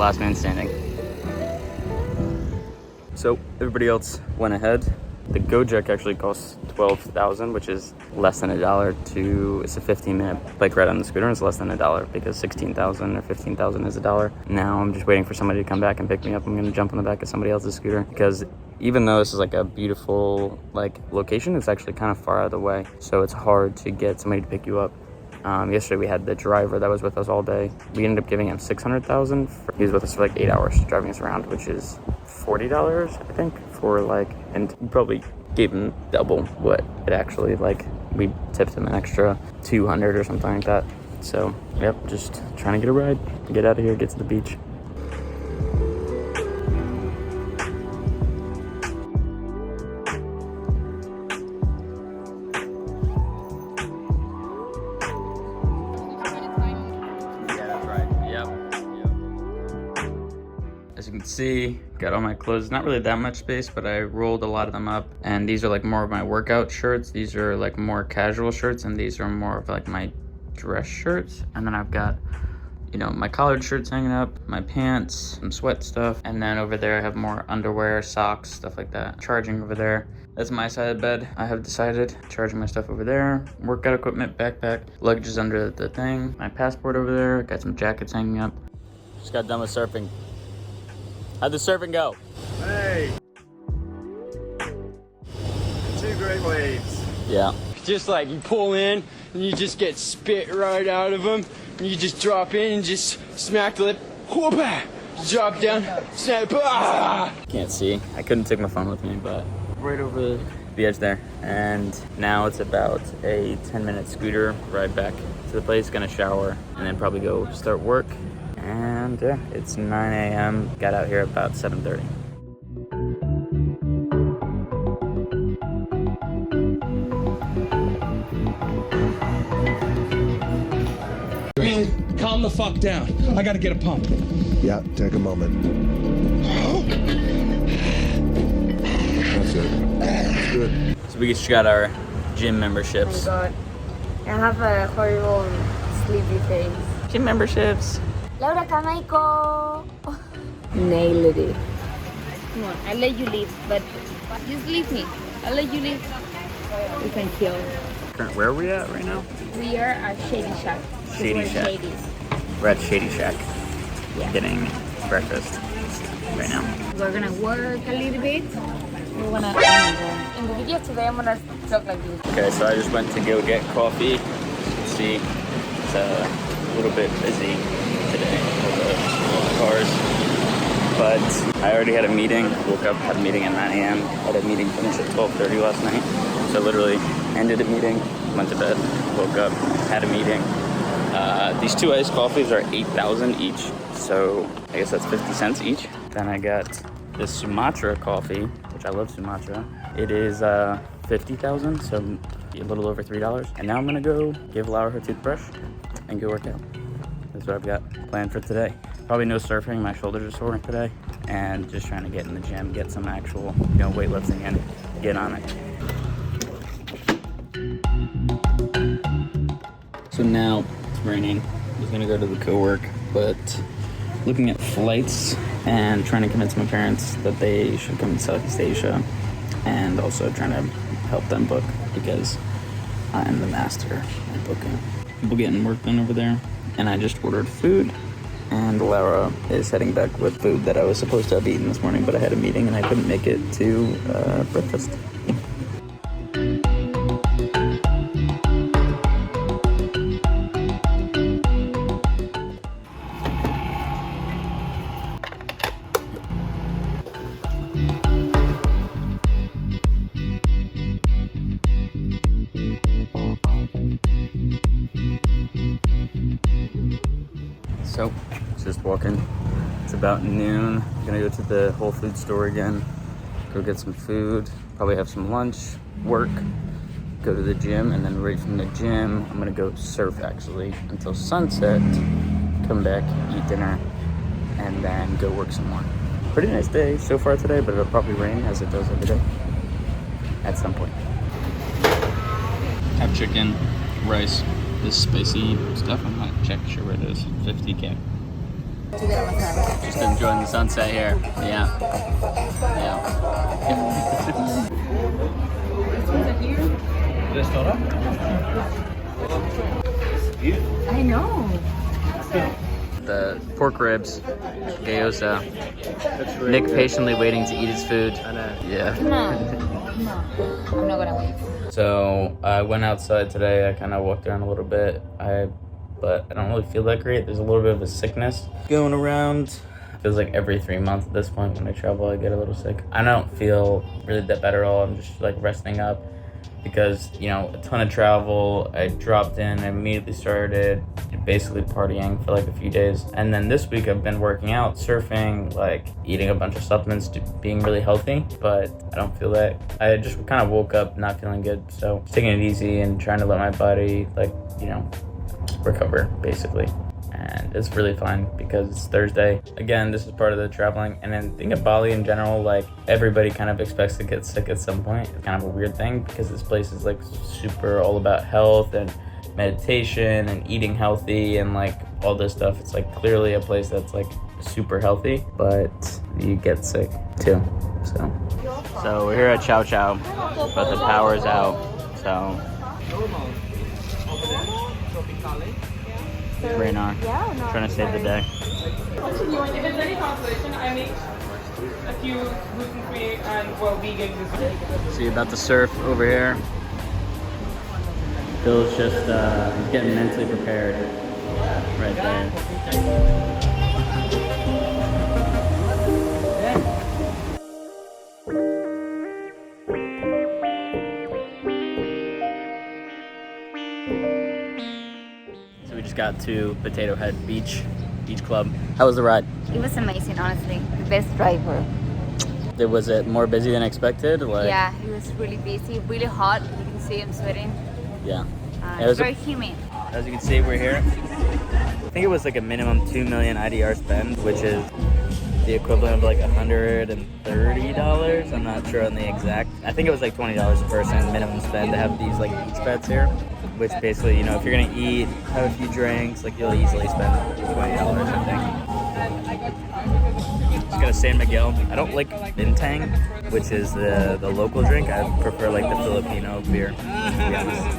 last man standing. So everybody else went ahead. The Gojek actually costs $12,000, which is less than $1 to, it's a 15-minute bike ride on the scooter, and it's less than $1 because 16,000 or 15,000 is $1. Now I'm just waiting for somebody to come back and pick me up. I'm gonna jump on the back of somebody else's scooter because even though this is like a beautiful like location, it's actually kind of far out of the way. So it's hard to get somebody to pick you up. Yesterday we had the driver that was with us all day. We ended up giving him $600,000. He was with us for like 8 hours driving us around, which is $40, I think, for like, and we probably gave him double what it actually, like, we tipped him an extra 200 or something like that. So, yep, just trying to get a ride, get out of here, get to the beach. As you can see, got all my clothes, not really that much space, but I rolled a lot of them up. And these are like more of my workout shirts. These are like more casual shirts, and these are more of like my dress shirts. And then I've got, you know, my collared shirts hanging up, my pants, some sweat stuff. And then over there I have more underwear, socks, stuff like that. Charging over there. That's my side of the bed. I have decided, charging my stuff over there. Workout equipment, backpack, luggage is under the thing. My passport over there, got some jackets hanging up. Just got done with surfing. How'd the surfing go? Hey! 2 great waves. Yeah. Just like you pull in and you just get spit right out of them. And you just drop in and just smack the lip. Whoop-ah! Drop down, snap. Ah! Can't see. I couldn't take my phone with me, but right over the edge there. And now it's about a 10-minute scooter ride back to the place. Gonna shower and then probably go start work. And yeah, it's 9 a.m. Got out here about 7:30. Man, calm the fuck down. I gotta get a pump. Yeah, take a moment. That's it. That's good. So we just got our gym memberships. Oh my god. I have a horrible sleepy face. Gym memberships. Laura Kamaico! Nailed it. Come on, I'll let you leave, but just leave me. I'll let you leave. We can kill. Where are we at right now? We are at Shady Shack. Shady Shack. Shadies. We're at Shady Shack. Yeah. Getting breakfast right now. We're gonna work a little bit. We're gonna, in the video today, I'm gonna talk like this. Okay, so I just went to go get coffee. You can see it's a little bit busy today with the cars, but I already had a meeting. Woke up, had a meeting at 9 a.m. Had a meeting finish at 12:30 last night. So literally ended a meeting, went to bed, woke up, had a meeting. These 2 iced coffees are 8,000 each, so I guess that's 50 cents each. Then I got this Sumatra coffee, which I love Sumatra. It is 50,000, so a little over $3. And now I'm gonna go give Laura her toothbrush and go work out. That's what I've got planned for today. Probably no surfing, my shoulders are sore today, and just trying to get in the gym, get some actual, you know, weightlifting in, get on it. So now it's raining. I was gonna go to the co-work, but looking at flights and trying to convince my parents that they should come to Southeast Asia, and also trying to help them book because I am the master at booking. People getting work done over there. And I just ordered food, and Laura is heading back with food that I was supposed to have eaten this morning, but I had a meeting and I couldn't make it to breakfast. So, just walking. It's about noon. I'm gonna go to the Whole Foods store again, go get some food, probably have some lunch, work, go to the gym, and then right from the gym, I'm gonna go surf actually until sunset, come back, eat dinner, and then go work some more. Pretty nice day so far today, but it'll probably rain as it does every day at some point. Have chicken, rice, this spicy stuff. I'm not sure where it is. 50K. Just enjoying the sunset here. Yeah. Yeah. I know. The pork ribs, gyoza. Nick patiently waiting to eat his food. Yeah. Come on. I'm not gonna wait. So I went outside today. I kind of walked around a little bit. But I don't really feel that great. There's a little bit of a sickness going around. Feels like every 3 months at this point when I travel, I get a little sick. I don't feel really that bad at all. I'm just like resting up because, you know, a ton of travel. I dropped in, I immediately started basically partying for like a few days. And then this week I've been working out, surfing, like eating a bunch of supplements, being really healthy, but I don't feel that. I just kind of woke up not feeling good. So just taking it easy and trying to let my body, like, you know, recover basically. And it's really fun because it's Thursday. Again, this is part of the traveling. And then think of Bali in general, like everybody kind of expects to get sick at some point. It's kind of a weird thing because this place is like super all about health and meditation and eating healthy and like all this stuff. It's like clearly a place that's like super healthy, but you get sick too. So we're here at Chow, but the power's out. So right now, trying to save the day. If it's any consolation, I make a few gluten-free and vegan desserts. So you're about to surf over here. Bill's just getting mentally prepared right there. So we just got to Potato Head Beach Club. How was the ride? It was amazing, honestly. The best driver. Was it more busy than expected? Like, Yeah, it was really busy, really hot. You can see I'm sweating. Yeah. It It's was very humid. As you can see, we're here. I think it was like a minimum 2 million IDR spend, which is the equivalent of like $130. I'm not sure on the exact. I think it was like $20 a person minimum spend to have these like beach beds here, which basically, you know, if you're gonna eat, have a few drinks, like you'll easily spend $20, I think. Just got a San Miguel. I don't like Bintang, which is the local drink. I prefer like the Filipino beer, to be honest.